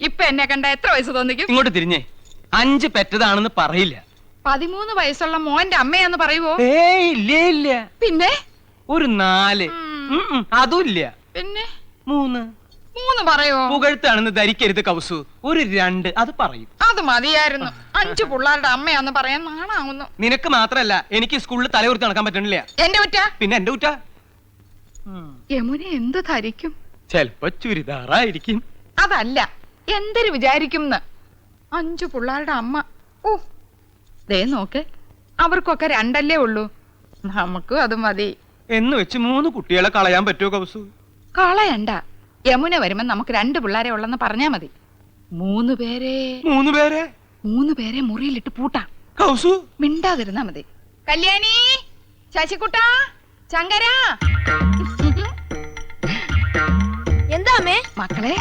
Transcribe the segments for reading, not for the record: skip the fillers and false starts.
ഇപ്പൊ എന്നെ കണ്ട എത്ര വയസ്സ് തോന്നിക്കും? ഇങ്ങോട്ട് തിരിഞ്ഞേ. 5 പെറ്റതാണെന്ന് പറയില്ല. 13 വയസ്സുള്ള മോന്റെ അമ്മയാന്ന് പറയുവോ? ഏയ് ഇല്ല ഇല്ല. പിന്നെ ഒരു 4. അതും ഇല്ല. പിന്നെ 3 പറയോ? പുകഴ്ത്താണെന്ന് ധരിക്കരുത് കൗസു. ഒരു 2 അത് പറയും. അത് മതിയായിരുന്നു. 5 പിള്ളേരുടെ അമ്മയാന്ന് പറയാൻ നാണാവുന്നു. നിനക്ക് മാത്രല്ല, എനിക്ക് സ്കൂളിൽ തലകുറിച്ച് നടക്കാൻ പറ്റണില്ല. എന്റെ കുറ്റ? പിന്നെ എന്റെ കുറ്റ. യമുന എന്ത് ധരിക്കും? ചെലപ്പോ ചുരിദാറായിരിക്കും. അതല്ല, എന്തൊരു വിചാരിക്കും 5 പിള്ളേരുടെ അമ്മ. ഓ ദേ നോക്ക്, അവർക്കൊക്കെ 2 ഉള്ളൂ. നമുക്കും അത് മതി എന്ന് വെച്ച് 3 കുട്ടികളെ കളയാൻ പറ്റുമോ കൗസു? കളയണ്ട. യമുന വരുമ്പോ നമുക്ക് 2 പിള്ളേരെ ഉള്ളെന്ന് പറഞ്ഞാ മതി. 3 പേരെ മുറിയിലിട്ട് പൂട്ടാം. കൗസു മിണ്ടാതിരുന്നാ മതി. കല്യാണി, ശശികുട്ട, ശങ്കര. എന്താ അമ്മേ? മക്കളെ,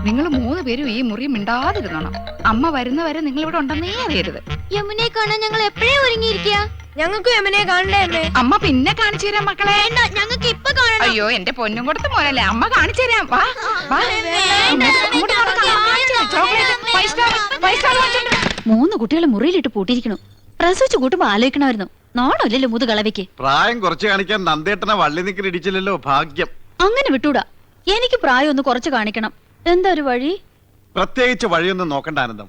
നിങ്ങൾ 3 പേരും ഈ മുറി മിണ്ടാതിരുന്നോണം. അമ്മ വരുന്നവരെ നിങ്ങൾ ഇവിടെ ഉണ്ടെന്നേ അറിയരുത്. യമുനെ കാണാൻ ഞങ്ങൾ എപ്പോഴേ ഒരുങ്ങിയിരിക്കുക. ഞങ്ങൾക്ക് യമുനെ കാണണ്ടേ അമ്മേ? അമ്മ പിന്നെ കാണിച്ചു തരാം മക്കളെ. ഞങ്ങൾക്ക് ഇപ്പൊ കാണണം. അയ്യോ, എന്റെ പൊന്നും കൊടുത്ത മോനല്ലേ, അമ്മ കാണിച്ചു തരാം. വാ വാ. 3 കുട്ടികളെ മുറിയിലിട്ട് പൂട്ടിയിരിക്കണു. പ്രസവിച്ചു കൂട്ടുമ്പോ ആലോചിക്കണമായിരുന്നു. നാണല്ലോ മുതുകളവയ്ക്ക്. പ്രായം കുറച്ച് കാണിക്കാൻ നന്ദേട്ടനെ വള്ളി നിക്കൽ ഇടിച്ചില്ലല്ലോ, ഭാഗ്യം. അങ്ങനെ വിട്ടൂടാ. എനിക്ക് പ്രായം ഒന്ന് കുറച്ച് കാണിക്കണം. എന്താ ഒരു വഴി? പ്രത്യേകിച്ച് വഴിയൊന്നും നോക്കണ്ട ആനന്ദം.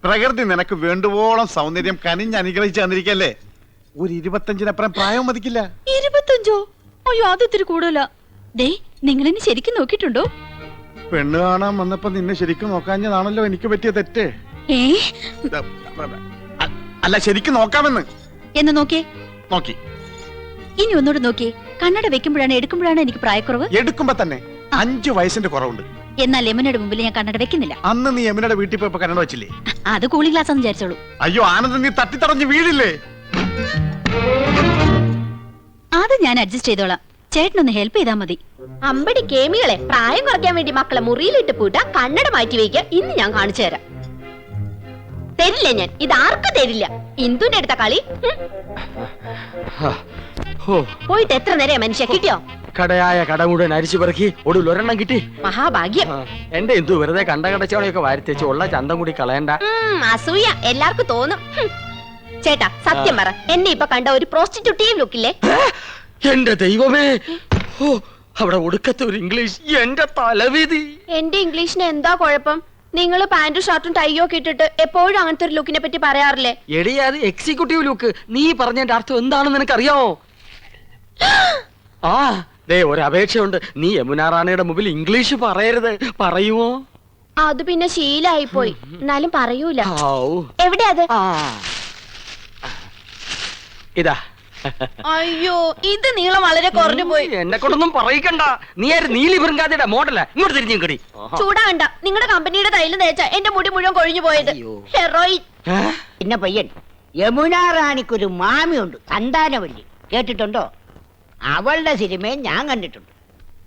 പ്രകൃതി നിനക്ക് വേണ്ടുവോളം സൗന്ദര്യം കനിഞ്ഞ് അനുഗ്രഹിച്ച് തന്നിരിക്കല്ലേ. ഒരു 25-നപ്പുറം പ്രായം മതിക്കില്ല. 25? അയ്യോ, അത് ഇത്തിരി കൂടുതലാ. ദേ, നിങ്ങളെന്നെ ശരിക്കും നോക്കിയിട്ടുണ്ടോ? പെണ്ണ് കാണാൻ വന്നപ്പോ നിന്നെ ശരിക്കും നോക്കാഞ്ഞതാണല്ലോ എനിക്ക് പറ്റിയ തെറ്റ്. അല്ല, ശരിക്കും നോക്കാമെന്ന്. എന്ന് നോക്കിയേ. നോക്കി. ഇനി ഒന്നുകൂടെ നോക്കിയേ. കണ്ണട വെക്കുമ്പോഴാണ് എടുക്കുമ്പോഴാണ് എനിക്ക് പ്രായക്കുറവ്. എടുക്കുമ്പോ തന്നെ 5 വയസ്സിന്റെ കുറവുണ്ട്. എന്നാൽ യമുനയുടെ മുമ്പിൽ ഞാൻ കണ്ണട വെക്കുന്നില്ല. അന്ന് നീ യമുനയുടെ വീട്ടിൽ പോയപ്പോ കണ്ണട വെച്ചില്ലേ? അത് കൂളിംഗ് ഗ്ലാസ് എന്ന് വിചാരിച്ചോളൂ. അയ്യോ ആനന്ദം, നീ തട്ടിത്തടഞ്ഞ് വീഴില്ലേ? അത് ഞാൻ അഡ്ജസ്റ്റ് ചെയ്തോളാം. ചേട്ടനൊന്ന് ഹെൽപ്പ് ചെയ്താൽ മതി. അമ്പടി കേമികളെ, പ്രായം കുറയ്ക്കാൻ വേണ്ടി മക്കളെ മുറിയിലിട്ട് പൂട്ടാ, കണ്ണട മാറ്റി വയ്ക്കുക. ഇന്ന് ഞാൻ കാണിച്ചു തരാം. തരില്ല ഞാൻ, ഇത് ആർക്കും തരില്ല. ഇന്ദുന്റെ അടുത്ത കളി. പോയിട്ട് എത്ര നേരം മനുഷ്യ കിട്ടിയോ? കടയായ കട മുഴുവൻ അരിച്ചു പെറുക്കി ഒടുവിൽ ഒരെണ്ണം കിട്ടി. മഹാഭാഗ്യം. എന്റെ എന്തു വെറുതെ കണ്ട കടച്ചവണയൊക്കെ വാരിത്തേച്ച് ഉള്ള ചന്തം കൂടി കളയണ്ട. അസൂയ എല്ലാവർക്കും തോന്നും. ചേട്ടാ സത്യം പറ, എന്നെ ഇപ്പൊ കണ്ട ഒരു പ്രോസ്റ്റിറ്റ്യൂട്ടീവ് ലുക്കില്ലേ? എന്റെ ദൈവമേ, അവിടെ ഒടുക്കത്തെ ഒരു ഇംഗ്ലീഷ്. എന്റെ തലവിധി. എന്റെ ഇംഗ്ലീഷിന് എന്താ കുഴപ്പം? നിങ്ങൾ പാന്റും ഷർട്ടും ടൈയോ ഒക്കെ ഇട്ടിട്ട് എപ്പോഴും അങ്ങനത്തെ ഒരു ലുക്കിനെ പറ്റി പറയാറില്ലേ? എടിയാത് എക്സിക്യൂട്ടീവ് ലുക്ക്. നീ പറഞ്ഞതിന്റെ അർത്ഥം എന്താണെന്ന് നിനക്കറിയാമോ? ആ ദേ, ഒരു അപേക്ഷയുണ്ട്. നീ യമുന റാണിയുടെ മുമ്പിൽ ഇംഗ്ലീഷ് പറയരുത്. പറയുമോ? അത് പിന്നെ ശീലായി പോയി. എന്നാലും പറയൂല. എവിടെ അത്? ഇതാ. അയ്യോ, ഇത് നീളം വളരെ കുറഞ്ഞു പോയി. എന്നെ കൊണ്ടൊന്നും പറയിക്കണ്ട. നീ നീലി വൃങ്കാതിയുടെ മോഡല. ഇങ്ങോട്ട് തിരിഞ്ഞു കടി. ചൂടാണ്ട. നിങ്ങളുടെ കമ്പനിയുടെ തൈലം തേച്ച എന്റെ മുടി മുഴുവൻ കൊഴിഞ്ഞു പോയത്. ഹെറോയിൻ. പിന്നെ പയ്യൻ, യമുന റാണിക്കൊരു മാമിയുണ്ട്, സന്താനവല്ലി. കേട്ടിട്ടുണ്ടോ? അവളുടെ സിനിമയും ഞാൻ കണ്ടിട്ടുണ്ട്.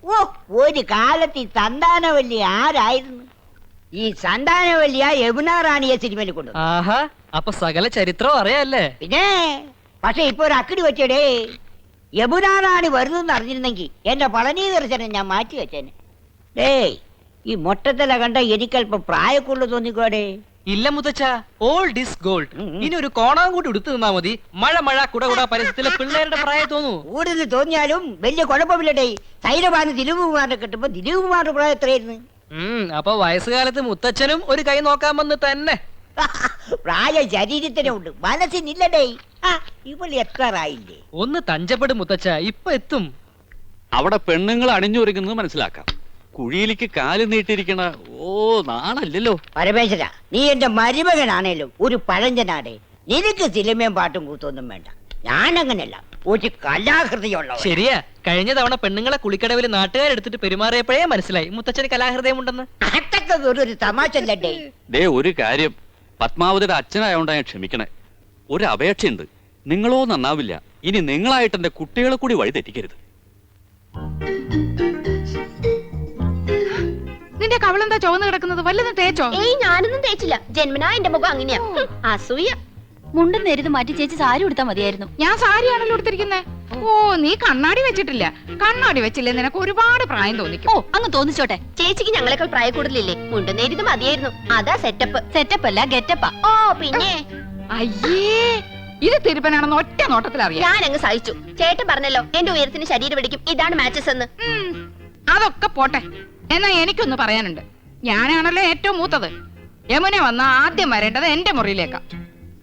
ഓ, ഒരു കാലത്ത് ഈ സന്താനവല്ലി ആരായിരുന്നു? ഈ സന്താനവല്ലിയ യമുന റാണിയെ സിനിമയിൽ കൊണ്ടു. ആഹാ, അപ്പൊ സകല ചരിത്രം അറിയാല്ലേ? പിന്നെ പക്ഷെ ഇപ്പൊ ഒരു അക്കിടി വെച്ചടേ. യമുന റാണി വരുന്നെന്ന് അറിഞ്ഞിരുന്നെങ്കിൽ എന്റെ പളനി ദർശനം ഞാൻ മാറ്റി വെച്ചേനെ. ഡേയ്, ഈ മൊട്ടത്തില കണ്ട എനിക്കല്പം പ്രായക്കുള്ളു തോന്നിക്കോടേ. ഇല്ല മുത്തച്ഛ, ഓൾഡ് ഈസ് ഗോൾഡ്. ഇനി ഒരു കോണാൻ കൂടി എടുത്തു നിന്നാ മതി. മഴ മഴ കുട കുട പരിസരത്തിലെ പിള്ളേരുടെ പ്രായം തോന്നൂ. കൂടുതൽ തോന്നിയാലും വലിയ കുഴപ്പമില്ലടേ. സൈരബാന് ദിലീപ് കുമാറിനെ കിട്ടുമ്പോ ദിലീപ് കുമാറിന്റെ പ്രായം എത്രയായിരുന്നു? അപ്പൊ വയസ്സുകാലത്ത് മുത്തച്ഛനും ഒരു കൈ നോക്കാൻ വന്ന് തന്നെ. പ്രായം ശരീരത്തിനുണ്ട്, മനസ്സിനില്ലടേ. ഇവള് എത്താറായില്ലേ? ഒന്ന് തഞ്ചപ്പെടും മുത്തച്ഛ, ഇപ്പൊ എത്തും. അവിടെ പെണ്ണുങ്ങൾ അണിഞ്ഞൊരുങ്ങുന്നത് മനസ്സിലാക്കാം. കുഴിയിലേക്ക് കാല് നീട്ടിരിക്കണ നാണല്ലോ. പരമേശ്വര, നീ എന്റെ മരുമകനാണേലും ഒരു പഴഞ്ചനാടേ. നിനക്ക് സിനിമയും പാട്ടും കൂത്തൊന്നും വേണ്ട. ഞാനങ്ങനല്ല, ഒരു കലാഹൃദയുള്ള. ശരിയാ, കഴിഞ്ഞ തവണ പെണ്ണുങ്ങളെ കുളിക്കടവിൽ നാട്ടുകാരെടുത്തിട്ട് പെരുമാറിയപ്പോഴേ മനസ്സിലായി മുത്തച്ഛന് കലാഹൃദയം ഉണ്ടെന്ന്. അതൊക്കെ ഒരു തമാശ അല്ലേ? ദേ, ഒരു കാര്യം, പത്മാവതിയുടെ അച്ഛനായോണ്ടാ ഞാൻ ക്ഷമിക്കണേ. ഒരു അപേക്ഷയുണ്ട്. നിങ്ങളോ നന്നാവില്ല. ഇനി നിങ്ങളായിട്ട് എന്റെ കുട്ടികളെ കൂടി വഴി തെറ്റിക്കരുത്. നിന്റെ കവളെന്താ ചുവന്ന് കിടക്കുന്നത്? വല്ലതും തേച്ചോ? ഏയ്, ഞാനൊന്നും തേച്ചില്ല. ജന്മനാ എന്റെ മുഖം അങ്ങനെയാ. അസൂയ. മുണ്ടും നേരിത് മാറ്റി ചേച്ചി സാരി ഉടുത്താ മതിയായിരുന്നു. ഞാൻ സാരിയാണല്ലോ എടുത്തിരിക്കുന്നേ. ഓ, ഓ നീ കണ്ണാടി വെച്ചിട്ടില്ല. കണ്ണാടി വെച്ചില്ലേ നിനക്ക് ഒരുപാട് പ്രായം തോന്നിക്കും. ഓ അങ്ങ് തോന്നിച്ചോട്ടെ. ചേച്ചിക്ക് ഞങ്ങളെക്കാൾ പ്രായക്കൂടുതലില്ലേ? മുണ്ടുന്നേരിത് മതിയായിരുന്നു. അതാ സെറ്റപ്പ്. സെറ്റപ്പ് അല്ല ഗെറ്റപ്പാ. ഓ പിന്നെ അയ്യേ ഇത് തിരുപ്പനാണെന്ന് ഒറ്റ നോട്ടത്തിൽ അറിയാം. ഞാൻ അങ്ങ് സഹിച്ചു. ചേട്ടൻ പറഞ്ഞല്ലോ എന്റെ ഉയരത്തിന് ശരീരം പിടിക്കും, ഇതാണ് മാച്ചസ് എന്ന്. അതൊക്കെ പോട്ടെ. എന്നാ എനിക്കൊന്ന് പറയാനുണ്ട്. ഞാനാണല്ലോ ഏറ്റവും മൂത്തത്. യമുന വന്ന ആദ്യം വരേണ്ടത് എന്റെ മുറിയിലേക്കാ.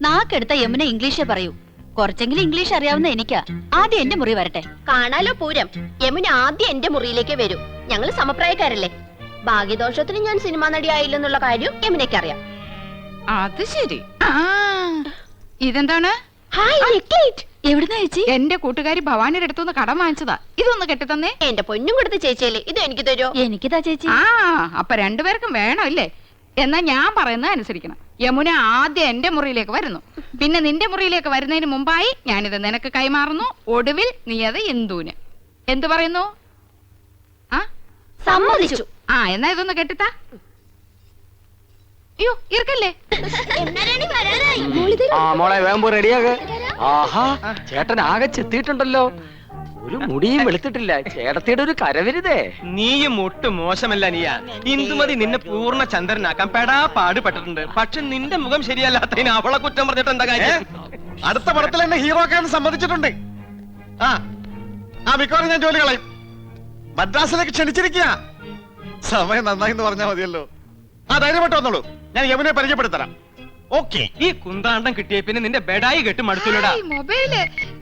നാക്കെടുത്ത യമുന ഇംഗ്ലീഷേ പറയൂ. കുറച്ചെങ്കിലും ഇംഗ്ലീഷ് അറിയാവുന്ന എനിക്കാ. ആദ്യം എന്റെ മുറി വരട്ടെ. കാണാലോ പൂരം. യമുന ആദ്യം എന്റെ മുറിയിലേക്ക് വരൂ. ഞങ്ങൾ സമപ്രായക്കാരല്ലേ. ഭാഗ്യദോഷത്തിന് ഞാൻ സിനിമാ നടിയായില്ലെന്നുള്ള കാര്യം യമുനയ്ക്ക് അറിയാം. അത് ശരി. ഇതെന്താണ്? എവിടുന്ന ചേച്ചി? എന്റെ കൂട്ടുകാരി ഭവാനിയുടെ അടുത്തുനിന്ന് കടം വാങ്ങിച്ചതാ. ഇതൊന്ന് കെട്ടിത്തന്നേ. എന്റെ പൊന്നും കൊടുത്ത ചേച്ചിയല്ലേ, ഇത് എനിക്ക് തരുമോ? എനിക്കിതാ ചേച്ചി. അപ്പൊ രണ്ടുപേർക്കും വേണം ഇല്ലേ? എന്നാ ഞാൻ പറയുന്നത് അനുസരിക്കണം. യമുന ആദ്യം എന്റെ മുറിയിലേക്ക് വരുന്നു, പിന്നെ നിന്റെ മുറിയിലേക്ക് വരുന്നതിന് മുമ്പായി ഞാനിത് നിനക്ക് കൈമാറുന്നു. ഒടുവിൽ നീ അത് ഇന്ദുവിന്. എന്തു പറയുന്നു? സമ്മതിച്ചു. എന്നാ ഇതൊന്ന് കെട്ടിത്താ. അയ്യോ ഇറക്കല്ലേ. മോളെ വേമ്പോ റെഡിയാക. ആഹാ ചേട്ടൻ ആകെ ചെത്തിയിട്ടുണ്ടല്ലോ. ഒരു മുടിയും വെളുത്തിട്ടില്ല. ചേട്ടത്തിയുടെ ഒരു കരവരുതേ. നീയും ഒട്ടും മോശമല്ല നീയ. ഇന്ദുമതി നിന്നെ പൂർണ്ണ ചന്ദ്രനാക്കാൻ പെടാ പാടുപെട്ടിട്ടുണ്ട്. പക്ഷെ നിന്റെ മുഖം ശരിയല്ലാത്തതിന് അവളെ കുറ്റം പറഞ്ഞിട്ട് എന്താ കാര്യം? അടുത്ത പടത്തിൽ എന്നെ ഹീറോ ആക്കാൻ സമ്മതിച്ചിട്ടുണ്ട്. മിക്കവാറും ഞാൻ ജോലി കളയും. മദ്രാസിലേക്ക് ക്ഷണിച്ചിരിക്കുക. സമയം നന്നായി എന്ന് പറഞ്ഞാൽ മതിയല്ലോ. ധൈര്യമായിട്ട് വന്നോളൂ. ഞാൻ യമുനെ പരിചയപ്പെടുത്തരാം. ഓക്കെ. ഈ കുന്താണ്ടം കിട്ടിയ പിന്നെ നിന്റെ ബെഡായി കെട്ട് മടുത്തുലടാ. മൊബൈല്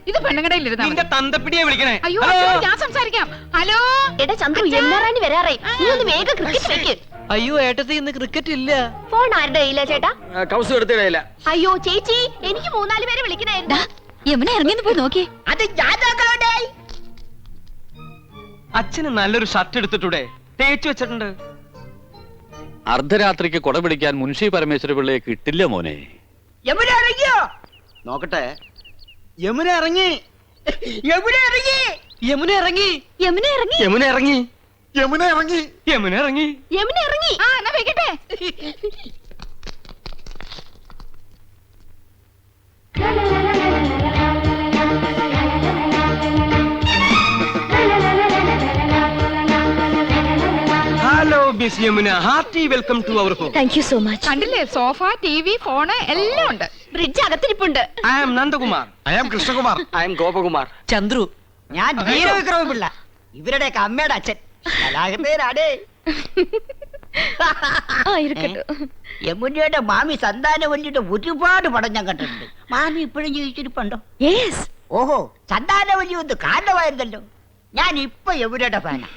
ഇത് പെണ്ണുകടയിലിരുന്ന നിന്റെ തന്തപ്പിടിയെ വിളിക്കണേ. അയ്യോ ഞാൻ സംസാരിക്കാം. ഹലോ എടാ ചന്ദ്രു, യമുനാറാണി വരാറേ. നീ ഒന്ന് വേഗം ക്രിക്കറ്റ് വെക്ക്. അയ്യോ ഏട്ടത്തി ഇന്ന് ക്രിക്കറ്റ് ഇല്ല. ഫോൺ ആരുടെ കയ്യിലാ ചേട്ടാ? കൗസ് എടുത്തിടയില്ല. അയ്യോ ചേച്ചി, എനിക്ക് 3-4 പേരെ വിളിക്കണായിരുന്നു. യമുന ഇറങ്ങിന്ന് പോയി നോക്കി. അത് ഞാൻ നോക്കണ്ടേ? അച്ഛന് നല്ലൊരു ഷർട്ട് എടുത്തിട്ടൂടെ? തേച്ചു വെച്ചിട്ടുണ്ട്. അർദ്ധരാത്രിക്ക് കൊട പിടിക്കാൻ മുൻഷി പരമേശ്വര പിള്ളയെ കിട്ടില്ല മോനെ. യമുന ഇറങ്ങിയോ? നോക്കട്ടെ. യമുന ഇറങ്ങി. യമുന ഇറങ്ങി. യമുന ഇറങ്ങി. യമുന ഇറങ്ങി. യമുന ഇറങ്ങി. യമുന ഇറങ്ങി. യമുന ഇറങ്ങി. യമുന ഇറങ്ങി. എന്നാ വെക്കട്ടെ. Hello miss Yamuna, hearty welcome to our home. Thank you so much. കണ്ടില്ലേ, സോഫ, ടി.വി., ഫോണ് എല്ലാം ഉണ്ട്. ഫ്രിഡ്ജ് അകത്തിരിപ്പുണ്ട്. I am Nandakumar. I am Krishnakumar. I'm Gopakumar. Chandru. ഞാൻ വീരവിക്രമ പിള്ള, ഇവരുടെയൊക്കെ അമ്മയുടെ അച്ഛൻ. കലാകൃതനാടേ. യമുനയുടെ മാമി സന്താനവല്ലിയുടെ ഒരുപാട് പടം ഞാൻ കണ്ടിട്ടുണ്ട്. മാമി ഇപ്പോഴും ജീവിച്ചിരിപ്പുണ്ടോ? യെസ്. ഓഹോ, സന്താനവല്ലി ഒന്ന് കാരണമായിരുന്നല്ലോ. ഞാൻ ഇപ്പൊ യമുനയുടെ ഫാനാ.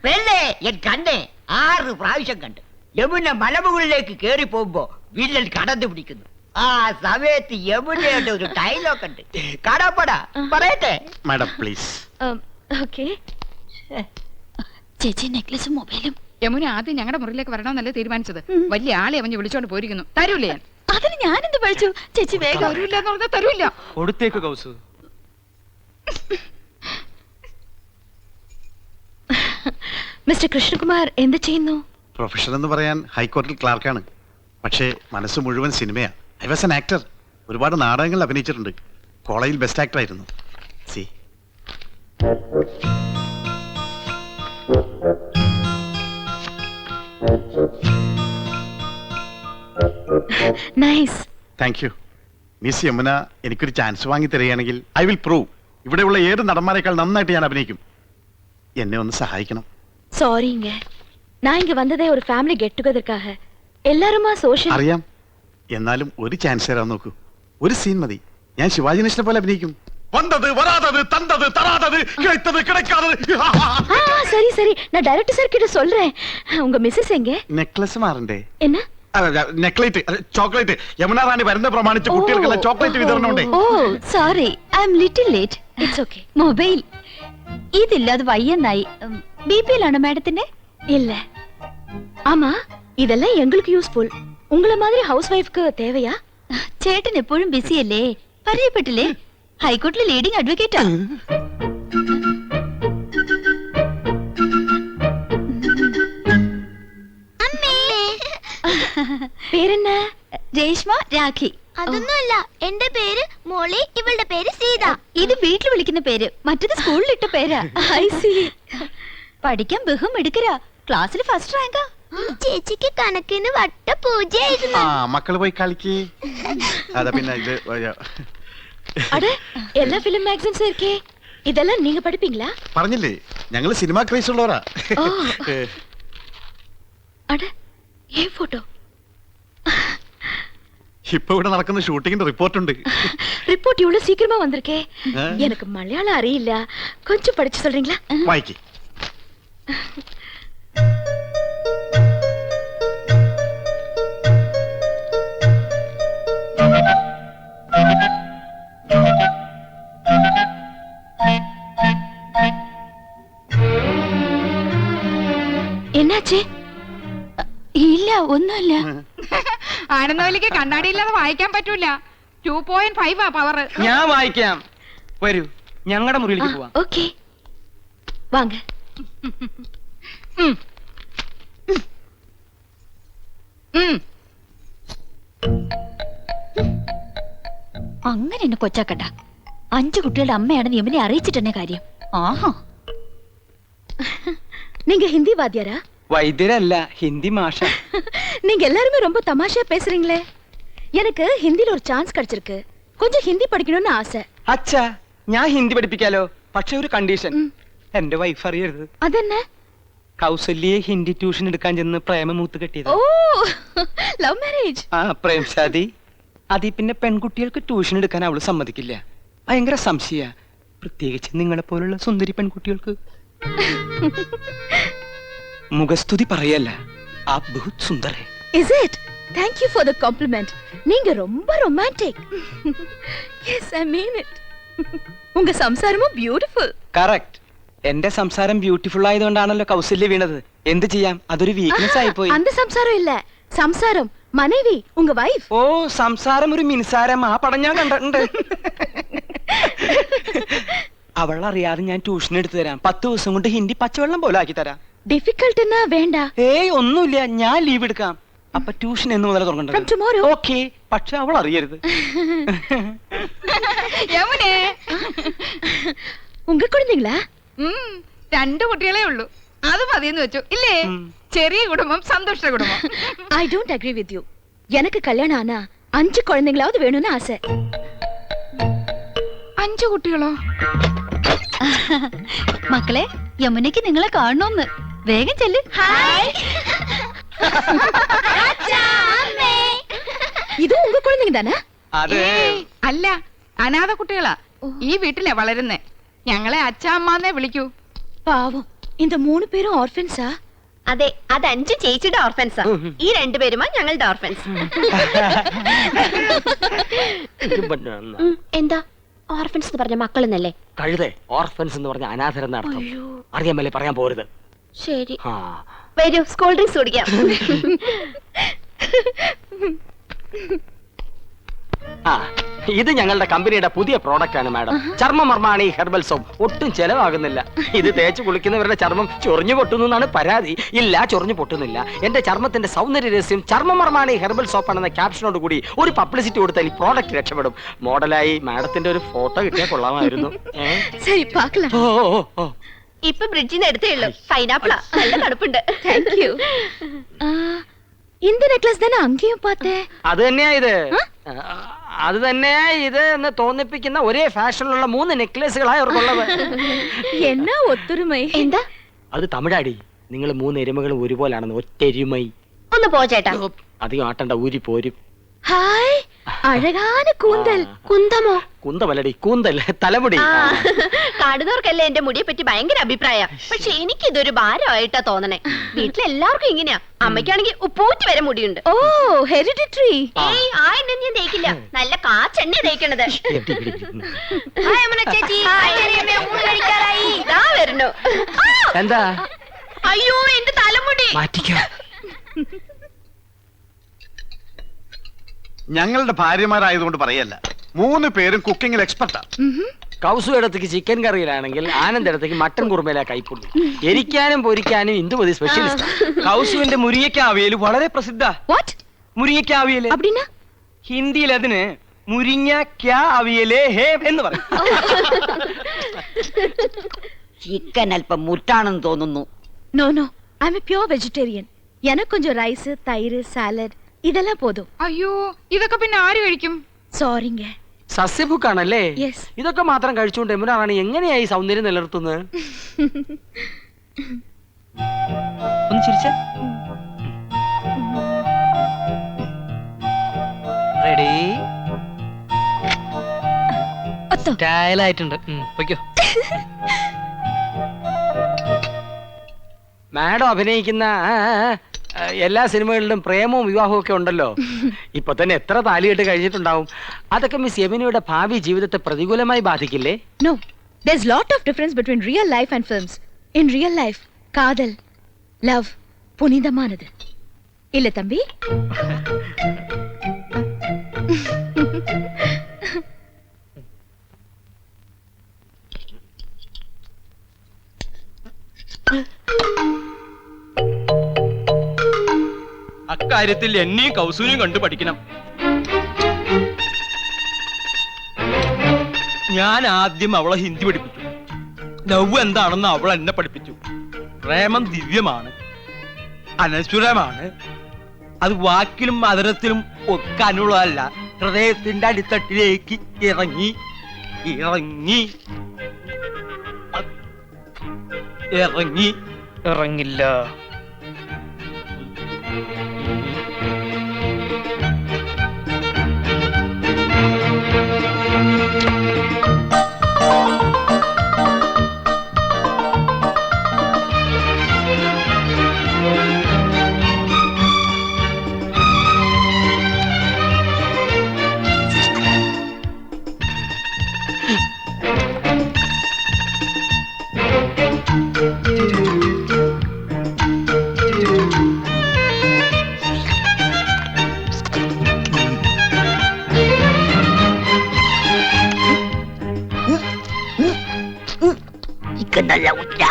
പെണ്ണേ, എൻ കണ്ണേ 6 പ്രാവശ്യം കണ്ട്. യമുന മലമുകളിലേക്ക് കേറി പോകുമ്പോ വില്ലൻ കടന്നു പിടിക്കുന്നു. ആ സമയത്ത് യമുനയുടെ ഒരു ഡയലോഗ് ഉണ്ട്. കടപ്പടാ പറയട്ടെ. Madam please. ഓക്കേ. ചേച്ചി നെക്ലസും മൊബൈലും. യമുന ആദ്യം ഞങ്ങളുടെ മുറിയിലേക്ക് വരണമെന്നല്ലേ തീരുമാനിച്ചത്. വലിയ ആളെ അവഞ്ഞ് വിളിച്ചോണ്ട് പോയിരിക്കുന്നു. തരൂല്ലേ ഞാൻ? അതിന് ഞാനെന്ത് പഴിച്ചു? ചേച്ചി വേഗം. തരൂല്ല എന്ന് പറഞ്ഞാൽ തരൂല്ല. കൊടുത്തേക്ക് കൗസു. മിസ്റ്റർ കൃഷ്ണകുമാർ എന്ത് ചെയ്യുന്നു? പ്രൊഫഷൻ എന്ന് പറയാൻ ഹൈക്കോടതിയിൽ ക്ലാർക്കാണ്. പക്ഷേ മനസ്സ് മുഴുവൻ സിനിമയാ. I was an actor. ഒരുപാട് നാടകങ്ങളിൽ അഭിനയിച്ചിട്ടുണ്ട്. കോളേജിൽ ബെസ്റ്റ് ആക്ടർ ആയിരുന്നു. See nice. Thank you. Miss Yamuna എനിക്കൊരു ചാൻസ് വാങ്ങി തരികയാണെങ്കിൽ ഐ വിൽ പ്രൂവ് ഇവിടെയുള്ള ഏത് നടന്മാരെക്കാൾ നന്നായിട്ട് ഞാൻ അഭിനയിക്കും. എന്നെ ഒന്ന് സഹായിക്കണം. சாரிங்க, நான் இங்க வந்ததே ஒரு ஃபேமிலி கெட் டுகெதர்க்காக. எல்லாருமா சோஷியல். അറിയാം. എന്നാലും ഒരു ചാൻസ് തരാൻ നോക്കൂ. ഒരു സീൻ മതി. ഞാൻ ശിവാജി ഗണേശനെ പോലെ അഭിനയിക്കും. വന്നത് വരാതത് തന്നത് തരാതത് കിടത്തത് കിടക്കാതത്. சரி சரி, நான் டைரக்டர் சார் கிட்ட சொல்றேன். உங்க மிஸ்ஸஸ் எங்க? നെക്ലസ് മാറണ്ടേ? என்ன? നെക്ലേറ്റ്, ചോക്ലേറ്റ്. യമുന റാണി വരുന്ന പ്രമാണിച്ച് കുട്ടികൾക്കെല്ലാം ചോക്ലേറ്റ് വിതരണം ഉണ്ട്. Oh sorry, I am little late. It's okay. Mobile ഇതില്ലാതെ വയ്യന്നായി. பிபிஎல் மேடத்தினே இல்ல. ஆமா, இதெல்லாம் எங்களுக்கு யூஸ்ஃபுல். உங்கள மாதிரி ஹவுஸ் வைஃப்க்கு தேவையா? ചേട്ടൻ എപ്പോഴും ബിസി അല്ലേ? പരിചയപ്പെട്ടില്ലേ? ഹൈക്കോടതിയിലെ ലീഡിംഗ് അഡ്വക്കേറ്റാ. പേരെന്നാ? രേഷ്മ, രാഖി. അതൊന്നുമല്ല, എന്റെ പേര് മോളി, ഇവളുടെ പേര് സീത. ഇത് വീട്ടിൽ വിളിക്കുന്ന പേര്, മറ്റത് സ്കൂളിൽ ഇട്ട പേരാ. I C. പഠിക്കാൻ ബഹും എടുക്കരാ, ക്ലാസ്സിൽ ഫസ്റ്റ് റാങ്കാ. ചേച്ചിക്ക് കണക്കിന് വട്ട പൂജയായിരുന്നു. മക്കള് പോയി കളിക്ക്. അതാ പിന്നെ ഇത് அட எல்லா ஃபிலிம் மேகசின்ஸ் இருக்கே, இதெல்லாம் நீங்க படிப்பீங்களா? പറഞ്ഞില്ലേ ഞങ്ങള് സിനിമ ക്രേസ് ഉള്ളവരാ. அட ஏன் போட்டோ? ഇപ്പൊ ഇവിടെ നടക്കുന്ന ഷൂട്ടിങ്ങിന്റെ റിപ്പോർട്ട് ഉണ്ട്. ரிப்போர்ட் இவ்வளவு சீக்கிரமா வந்திருக்கே. எனக்கு மலையாளம் அறியிല്ല, கொஞ்சம் படிச்சு சொல்றீங்களா? വായിക്ക്. என்னாச்சு? ഇല്ല, ഒന്നുമില്ല. ആനന്ദവല്ലിക്ക് കണ്ണാടിയില്ലാതെ വായിക്കാൻ പറ്റൂല. 2.5 പവർ. ഞാൻ വായിക്കാം. വരൂ, ഞങ്ങളുടെ മുറിയിലേക്ക് പോവാം. ഓക്കേ, വാങ്ങ. അങ്ങനെ എന്നെ കൊച്ചാക്കട്ട. 5 കുട്ടികളുടെ അമ്മയാണെന്ന് യമുനെ അറിയിച്ചിട്ടെന്നെ കാര്യം. ആഹാ. நீங்க ஹிந்தி வாத்தியாரா? വൈദ്യരല്ല, ഹിന്ദി മാഷ. நீங்க எல்லாருமே ரொம்ப தமாஷா பேசுறீங்களே. எனக்கு ஹிந்தில ஒரு சான்ஸ் கிடைச்சிருக்கு. கொஞ்சம் ஹிந்தி படிக்கணும்னு ஆசை. അച്ഛാ, ഞാൻ ഹിന്ദി പഠിപ്പിക്കാലോ. പക്ഷെ ഒരു കണ്ടീഷൻ, എന്റെ വൈഫ് അറിയരുത്. അതെന്നെ? കൗസല്യെ ഹിന്ദി ട്യൂഷൻ എടുക്കാൻ ചെന്ന് പ്രേമമൂത്ത് കെട്ടിയത്. ഓ, ലവ് മാരേജ്. ആ, പ്രേം ശാദി. അതിൽ പിന്നെ പെൺകുട്ടികൾക്ക് ട്യൂഷൻ എടുക്കാൻ അവള് സമ്മതിക്കില്ല. ഭയങ്കര സംശയ, പ്രത്യേകിച്ച് നിങ്ങളെ പോലുള്ള സുന്ദരി പെൺകുട്ടികൾക്ക്. മുഖസ്തുതി പറയല്ല, ആ ബഹുത് സുന്ദർ ഹൈ. Is it? Thank you for the compliment. நீங்க ரொம்ப romantic. Yes, I mean it. உங்க സംസാരமும் beautiful. കറക്റ്റ്. എന്റെ സംസാരം ബ്യൂട്ടിഫുൾ ആയതുകൊണ്ടാണല്ലോ കൗസല്യ വീണത്. എന്ത് ചെയ്യാം, അതൊരു വീക്ക്നെസ് ആയി പോയി. அந்த സംസാരം ഇല്ല, സംസാരം മனைவி, ഉங்க വൈഫ്. ഓ, സംസാരം ഒരു മിൻസാരം. ആ പടം ഞാൻ കണ്ടിട്ടുണ്ട്. അവളറിയാതെ ഞാൻ ട്യൂഷൻ എടുത്തു തരാം. 10 ദിവസം കൊണ്ട് ഹിന്ദി പച്ചവെള്ളം പോലെ ആക്കി തരാം. ഡിഫിക്കൽട്ട് എന്നാ വേണ്ട. ഏയ് ഒന്നുമില്ല, ഞാൻ ലീവ് എടുക്കാം. അപ്പൊ ട്യൂഷൻ എന്ന് മുതൽ From തുടങ്ങേണ്ടത്. tomorrow. ഓക്കെ, പക്ഷെ അവൾ അറിയരുത്. യമുനേ, ഉங்க കുഴந்தைங்களா? 2 കുട്ടികളേ ഉള്ളൂ. അത് മതിയെന്ന് വെച്ചു ഇല്ലേ? ചെറിയ കുടുംബം, സന്തുഷ്ട കുടുംബം. I don't agree with you. எனக்கு கல்யாணம் ஆனா 5 குழந்தைங்களாவது வேணும்னு ஆசை. 5 കുട്ടികളോ? മക്കളെ, യമുനയ്ക്ക് നിങ്ങളെ കാണണമെന്ന്. വേഗം ചെല്ല്. ഇത് ഉങ്ക കുഴந்தைங்க தானே? അതെ. അല്ല, അനാഥ കുട്ടികളാ. ഈ വീട്ടിലെ വളരുന്നേ. ഞങ്ങളെ അച്ഛാ അമ്മാന്നേ വിളിക്കൂ. പാവം, இந்த 3 പേരും ഓർഫൻസാ? അതെ, അത് 5 ചേച്ചിയുടെ ഓർഫൻസാ. ഈ 2 പേരുമാ ഞങ്ങളുടെ ഓർഫൻസ്. എന്താ ഓർഫൻസ് എന്ന് പറഞ്ഞ മക്കളെന്നല്ലേ? കഴുതേ, ഓർഫൻസ് എന്ന് പറഞ്ഞ അനാഥരെന്ന അർത്ഥം. അറിയാമല്ലേ, പറയാൻ പോരുത്. ശരി, ആ, വരൂ, സ്കൂൾ ഡ്രിങ്ക്സ് കുടിക്കാം. ആ, ഇത് ഞങ്ങളുടെ കമ്പനിയുടെ പുതിയ പ്രോഡക്റ്റ് ആണ് മാഡം. ചർമ്മമർമാണി herbal soap. ഒട്ടും ചെലവാകുന്നില്ല. ഇത് തേച്ച് കുളിക്കുന്നവരുടെ ചർമ്മം ചൊറിഞ്ഞു പൊട്ടുന്നു എന്നാണ് പരാതി. ഇല്ല, ചൊറിഞ്ഞു പൊട്ടുന്നില്ല. എന്റെ ചർമ്മത്തിന്റെ സൗന്ദര്യ രഹസ്യം ചർമ്മമർമാണി ഹെർബൽ സോപ്പ് ആണെന്ന ക്യാപ്ഷനോട് കൂടി ഒരു പബ്ലിസിറ്റി കൊടുത്താൽ ഈ പ്രോഡക്റ്റ് രക്ഷപ്പെടും. മോഡലായി മാഡത്തിന്റെ ഒരു ഫോട്ടോ കിട്ടിയാൽ കൊള്ളാമായിരുന്നു. ശരി, പാക്കലാം. ഓ ഓ ഓ, ഇപ്പൊ ബ്രിഡ്ജിൽ നിന്ന് എടുത്തേ ഉള്ളൂ. പൈനാപ്പിളാ, നല്ല തണുപ്പുണ്ട്. Thank you. இந்த நெக்லஸ் தானே அங்கேயும் பார்த்தேன். അത് തന്നെയാ ഇത്. അത് തന്നെയാ ഇത് എന്ന് തോന്നിപ്പിക്കുന്ന ഒരേ ഫാഷനിലുള്ള 3 നെക്ലേസുകളായി അവർക്കുള്ളത്. എന്നാ ഒത്തൊരുമൈ. എന്താ? അത് തമിഴാടി. നിങ്ങൾ 3 എരുമകളും ഒരുപോലാണെന്ന്. ഒറ്റെരുമൈ. ഒന്ന് പോ ചേട്ടാ. അധികം ആട്ടണ്ട, ഊരി പോരും. ഹായ്, അഴകാന കൂന്തൽ. കുന്തമോ? കുന്തമല്ലടി, കൂന്തൽ, തലമുടി. കാണുന്നവർക്കല്ലേ എന്റെ മുടിയെ പറ്റി ഭയങ്കര അഭിപ്രായ. പക്ഷെ എനിക്ക് ഇതൊരു ഭാരമായിട്ടാ തോന്നണേ. വീട്ടിലെല്ലാവർക്കും ഇങ്ങനെയാ. അമ്മയ്ക്കാണെങ്കിൽ ഉപ്പൂറ്റി വരെ മുടിയുണ്ട്. ഓ, ഹെറിഡിറ്ററി. ഏയ്, ആ എണ്ണ ഞാൻ തേക്കില്ല. നല്ല കാച്ചെണ്ണ തേക്കണത്. ഹായ് അമ്മ ചേച്ചി. ഹായ് ചെറിയമ്മേ, ഊണ് കഴിക്കാറായി. ഇതാ വരുന്നു. എന്താ? അയ്യോ, എന്റെ തലമുടി. മാറ്റിക്കോ. ഞങ്ങളുടെ ഭാര്യമാരായതുകൊണ്ട് പറയല്ല, 3 പേരും കുക്കിങ്ങിൽ എക്സ്പെർട്ടാ. കൗസു ഇടത്തേക്ക് ചിക്കൻ കറിയിലാണെങ്കിൽ ആനന്ദ് ഇടത്തേക്ക് മട്ടൻ കുറുമയിലാ കൈപ്പുള്ളൂ. എരിക്കാനും പൊരിക്കാനും ഇന്ദുമതി സ്പെഷ്യലിസ്റ്റ്. കൗസുവിന്റെ മുരിങ്ങയ്ക്ക അവിയൽ വളരെ പ്രസിദ്ധ. വാട്ട്? മുരിങ്ങയ്ക്ക അവിയൽ அப்படினா? ഹിന്ദിയിൽ അതിന് മുരിങ്ങ ക്യാ അവിയലേ ഹേ എന്ന് പറയും. ചിക്കൻ അല്പം മുറ്റാണെന്ന് തോന്നുന്നു. நோ நோ ஐ அம் பியூர் வெஜிடேரியன். எனக்கு கொஞ்சம் ரைஸ் தயிர் சாலഡ് இதெல்லாம் போதும். അയ്യോ ഇതൊക്കെ പിന്നെ ആര് കഴിക്കും? சாரிங்க. സസ്യഭുക്കാണല്ലേ? യെസ്. ഇതൊക്കെ മാത്രം കഴിച്ചുകൊണ്ട് യമുന റാണി എങ്ങനെയായി സൗന്ദര്യം നിലനിർത്തുന്നത്? ഒന്ന് ചിരിച്ച റെഡി ഒത്തോ. സ്റ്റൈലായിട്ടുണ്ട്. മാഡം അഭിനയിക്കുന്ന എല്ലാ സിനിമകളിലും പ്രേമവും വിവാഹവും ഒക്കെ ഉണ്ടല്ലോ. ഇപ്പൊ തന്നെ എത്ര താലികെട്ട് കഴിഞ്ഞിട്ടുണ്ടാവും. അതൊക്കെ മിസ് യമുനയുടെ ഭാവി ജീവിതത്തെ പ്രതികൂലമായി ബാധിക്കില്ലേ? No, there's lot of difference between real life and films. In real life, காதல், love, புனிதமானது. இல்ல தம்பி? അക്കാര്യത്തിൽ എന്നെയും കൗസൂരിയും കണ്ടു പഠിക്കണം. ഞാൻ ആദ്യം അവളെ ഹിന്ദി പഠിപ്പിച്ചു. ലവ് എന്താണെന്ന് അവൾ എന്നെ പഠിപ്പിച്ചു. പ്രേമം ദിവ്യമാണ്, അനശ്വരമാണ്. അത് വാക്കിലും അതരത്തിലും ഒക്കെ അനുള്ളതല്ല, ഹൃദയത്തിന്റെ അടിത്തട്ടിലേക്ക് ഇറങ്ങി ഇറങ്ങി ഇറങ്ങി ഇറങ്ങില്ല. ചിക്കൻ നല്ല ഉച്ച.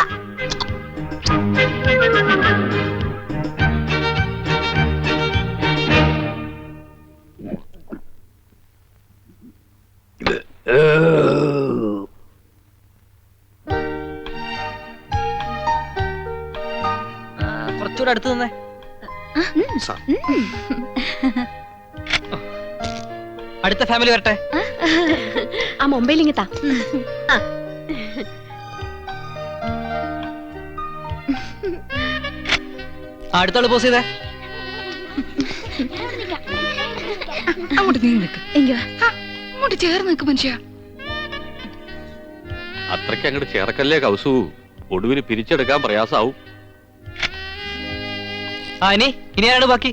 കുറച്ചുകൂടെ അടുത്ത് നിന്നേ. സാർ അടുത്ത ഫാമിലി വരട്ടെ. ആ മൊബൈൽ ഇങ്ങത്താ. അടുത്തോള് പോസ് ചെയ്തേ. അങ്ങോട്ട് നീ നിൽക്ക്. ഇങ്ങ വാ. അങ്ങോട്ട് ചേർന്ന് നിൽക്ക് മനുഷ്യ. അത്രയ്ക്ക് അങ്ങോട്ട് ചേർക്കല്ലേ കൗസു, ഒടുവിന് പിരിച്ചെടുക്കാൻ പ്രയാസാവും. ഇനി ആരാണ് ബാക്കി?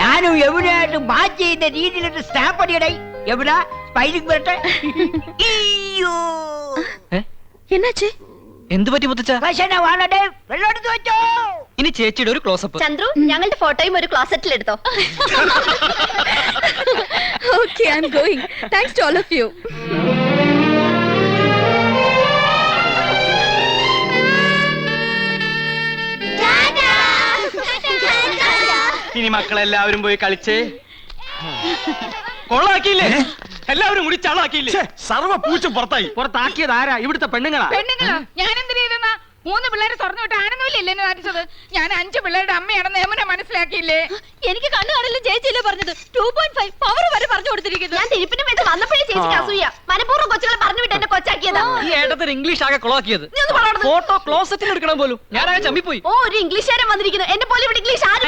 ഞാനും യമുനയായിട്ട് മാച്ച് ചെയ്യുന്ന രീതിയിലൊരു സ്റ്റാമ്പ് അടിയടേ. യമുന സ്പൈലിംഗ് വരട്ടെ. അയ്യോ, என்னாச்சு? എന്ത് പറ്റി മുത്തച്ഛ? ഭക്ഷണമാണേ, വെള്ളം എടുത്ത് വെച്ചോ. ഇനി ചേച്ചിയുടെ ഒരു ക്ലോസപ്പ്. ചന്ദ്രു, ഞങ്ങളുടെ ഫോട്ടോയും ഒരു ക്ലോസറ്റിൽ എടുത്തോ. Okay, I'm going. Thanks to all of you. ഇനി മക്കളെല്ലാവരും പോയി കളിച്ചേ. കൊള്ളാക്കിയില്ലേ? എല്ലാവരും കൂടി ചളാക്കിയില്ലേ? സർവ പൂച്ച പുറത്തായി. പുറത്താക്കിയത് ആരാ? ഇവിടുത്തെ പെണ്ണുങ്ങളാ. പെണ്ണുങ്ങളോ? ഞാൻ എന്തിനു ചെയ്തെന്നാ? 3 പിള്ളേരെ സ്വർണ്ണം വിട്ട് ആനന്ദമില്ലേ എന്നെ നടിച്ചത്? ഞാൻ 5 പിള്ളേരുടെ അമ്മയാണെന്ന് യമുന മനസ്സിലാക്കിയില്ലേ? എനിക്ക് കണ്ണു കാണില്ല ചേച്ചിയല്ലേ പറഞ്ഞത്. 2.5 പവർ വരെ പറഞ്ഞു കൊടുത്തിരിക്കുന്നു. ഞാൻ തിരുപ്പിന് വേണ്ടി വന്നപ്പോഴേ ചേച്ചിക്ക് അസൂയ. മനഃപൂർവ്വം കൊച്ചുകളെ പറഞ്ഞു വിട്ട് എന്നെ കൊച്ചാക്കിയതാ. ഈ ഏട്ടത്തിന് ഇംഗ്ലീഷ് ആകെ കൊളാക്കിയത്. ഫോട്ടോ ക്ലോസറ്റിൽ എടുക്കണം പോലും. ഞാനാകെ ചമ്മിപ്പോയി. ഓ, ഒരു ഇംഗ്ലീഷുകാരൻ വന്നിരിക്കുന്നു. എന്നെ പോലെ ഇവിടെ ഇംഗ്ലീഷ് ആര്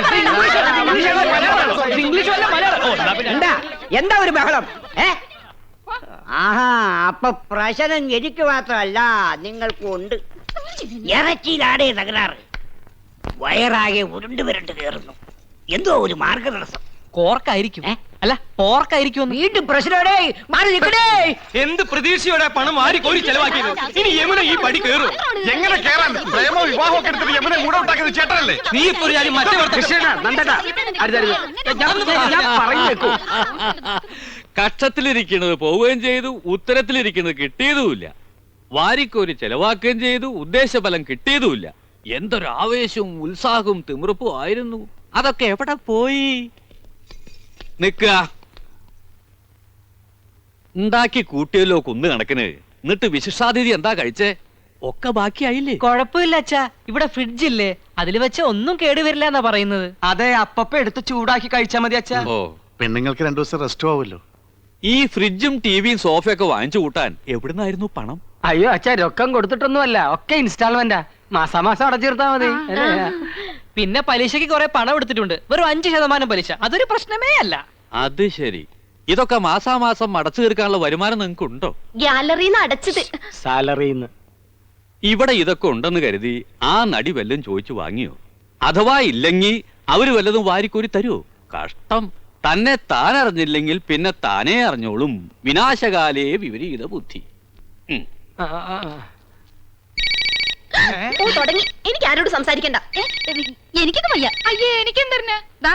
പറയണം? ഇംഗ്ലീഷ് വല്ല മലയാളം. എന്താ ഒരു ബഹളം? ആഹാ, അപ്പൊ പ്രശ്നം എനിക്ക് മാത്രമല്ല നിങ്ങൾക്കും ഉണ്ട്. ഇറച്ചിയിലാടേ തകരാറ്. വയറാകെ ഉരുണ്ട് വരണ്ട് കയറുന്നു. എന്തോ ഒരു മാർഗതടസ്സം. കോർക്കായിരിക്കും. അല്ല പോർക്കായിരിക്കും. വീണ്ടും പ്രശ്നോടേ, മാറി നിൽക്കണേ. എന്ത് പ്രതീക്ഷയോടെ പണം വാരി കോരി ചെലവാക്കിയത്? ഇനി യമുന ഈ പടി കയറും. എങ്ങനെ കേറാൻ? പ്രേമ വിവാഹമൊക്കെ എടുത്തിട്ട് യമുനെ മൂടൗട്ടാക്കിയത് ചേട്ടനല്ലേ? നീ ഇപ്പൊ ഒരു കാര്യം മറ്റേ കക്ഷത്തിലിരിക്കുന്നത് പോവുകയും ചെയ്തു, ഉത്തരത്തിലിരിക്കുന്നത് കിട്ടിയതുമില്ല. വാരിക്കോരി ചെലവാക്കുകയും ചെയ്തു, ഉദ്ദേശഫലം കിട്ടിയതുമില്ല. എന്തൊരു ആവേശവും ഉത്സാഹവും തിമിർപ്പും ആയിരുന്നു. അതൊക്കെ എവിടെ പോയി? നിക്കുക. ഉണ്ടാക്കി കൂട്ടിയല്ലോ കുന്ന് കണക്കിന്. എന്നിട്ട് വിശിഷ്ടാതിഥി എന്താ കഴിച്ചേ? ഒക്കെ ബാക്കിയായില്ലേ? കൊഴപ്പില്ല അച്ഛാ, ഇവിടെ ഫ്രിഡ്ജ് ഇല്ലേ, അതിൽ വെച്ച ഒന്നും കേടുവരില്ല എന്നാ പറയുന്നത്. അതെ, അപ്പപ്പ എടുത്ത് ചൂടാക്കി കഴിച്ചാ മതി അച്ഛാ. ഓ, പെണ്ണുങ്ങൾക്ക് 2 ദിവസം റെസ്റ്റും ആവുമല്ലോ. ഈ ഫ്രിഡ്ജും ടിവിയും സോഫയൊക്കെ വാങ്ങിച്ചു കൂട്ടാൻ എവിടുന്നായിരുന്നു പണം? അയ്യോ അച്ഛാ, രൊക്കം കൊടുത്തിട്ടൊന്നുമല്ല, ഒക്കെ ഇൻസ്റ്റാൾമെന്റാ. മാസാമാസം അടച്ചിരുത്താ മതി. പിന്നെ പലിശക്ക് കുറെ പണം എടുത്തിട്ടുണ്ട്, വെറും 5% പലിശ. അതൊരു പ്രശ്നമേ അല്ല. അത് ശരി. ഇതൊക്കെ മാസാമാസം അടച്ചു തീർക്കാനുള്ള വരുമാനം നിങ്ങൾക്ക് ഉണ്ടോ? ഗ്യാലറിന്ന് അടച്ചത്. സാലറിന്ന്. ഇവിടെ ഇതൊക്കെ ഉണ്ടെന്ന് കരുതി ആ നടി വല്ലതും ചോദിച്ചു വാങ്ങിയോ? അഥവാ ഇല്ലെങ്കിൽ അവര് വല്ലതും വാരിക്കോരി തരുമോ? കഷ്ടം. തന്നെ താൻ അറിഞ്ഞില്ലെങ്കിൽ പിന്നെ താനേ അറിഞ്ഞോളും. വിനാശകാലേ വിപരീത ബുദ്ധി. ഓ തുടങ്ങി. എനിക്ക് ആരോട് സംസാരിക്കണ്ട. എനിക്കൊന്നും വയ്യ. അയ്യേ എനിക്കെന്തന്നെ ദാ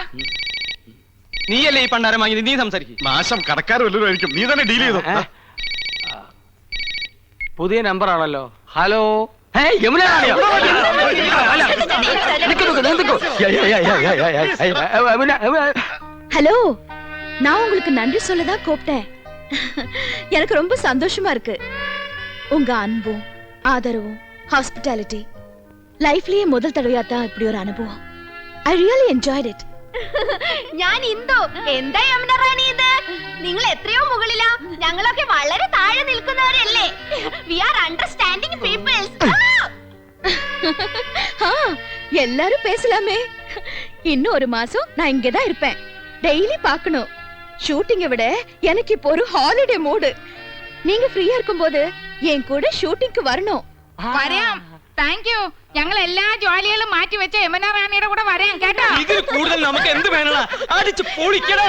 നീയല്ലേ ഈ പണ്ടാരം വാങ്ങിയത്, നീ സംസാരിക്കും. നാശം കടക്കാർ വല്ലതും ആയിരിക്കും. നീ തന്നെ ഡീൽ ചെയ്തോ. പുതിയ നമ്പർ ആണല്ലോ. ഹലോ, യമുന റാണിയോ? അല്ല, നിക്ക് നിക്ക് നിക്ക്. യമുന, ஹலோ, நான் உங்களுக்கு நன்றி சொல்லதான் கூப்பிட்டேன். எனக்கு ரொம்ப சந்தோஷமா இருக்கு. உங்க அன்பும் ஆதரவும் ஹாஸ்பிட்டாலிட்டி லைஃப்லயே முதல் தடவையா தான் இப்படி ஒரு அனுபவம். I really enjoyed it. ഞാൻ ഇന്ദു. എന്താ യമുന റാണി ഇത്? നിങ്ങൾ എത്രയോ മുകളിലാ, ഞങ്ങളൊക്കെ വളരെ താഴെ നിൽക്കുന്നവരല്ലേ. We are understanding peoples. எல்லாரும் பேசலாமே. இன்னும் ஒரு மாசம் நான் இங்க தான் இருப்பேன். டெய்லி பார்க்கணும். ஷூட்டிங்கை விட எனக்கு இப்போ ஒரு ஹாலிடே மூடு. நீங்க ஃப்ரீயா இருக்கும்போது என் கூட ஷூட்டிங்க்கு வரணும். വരാം. Thank you. ഞങ്ങൾ എല്ലാ ജോലികളും മാറ്റി വെച്ച യമുന റാണിയുടെ കൂടെ വരാം കേട്ടോ. ഇതിൽ കൂടുതൽ നമുക്ക് എന്ത് വേണടാ? അടിച്ച് പൊളിക്കടാ.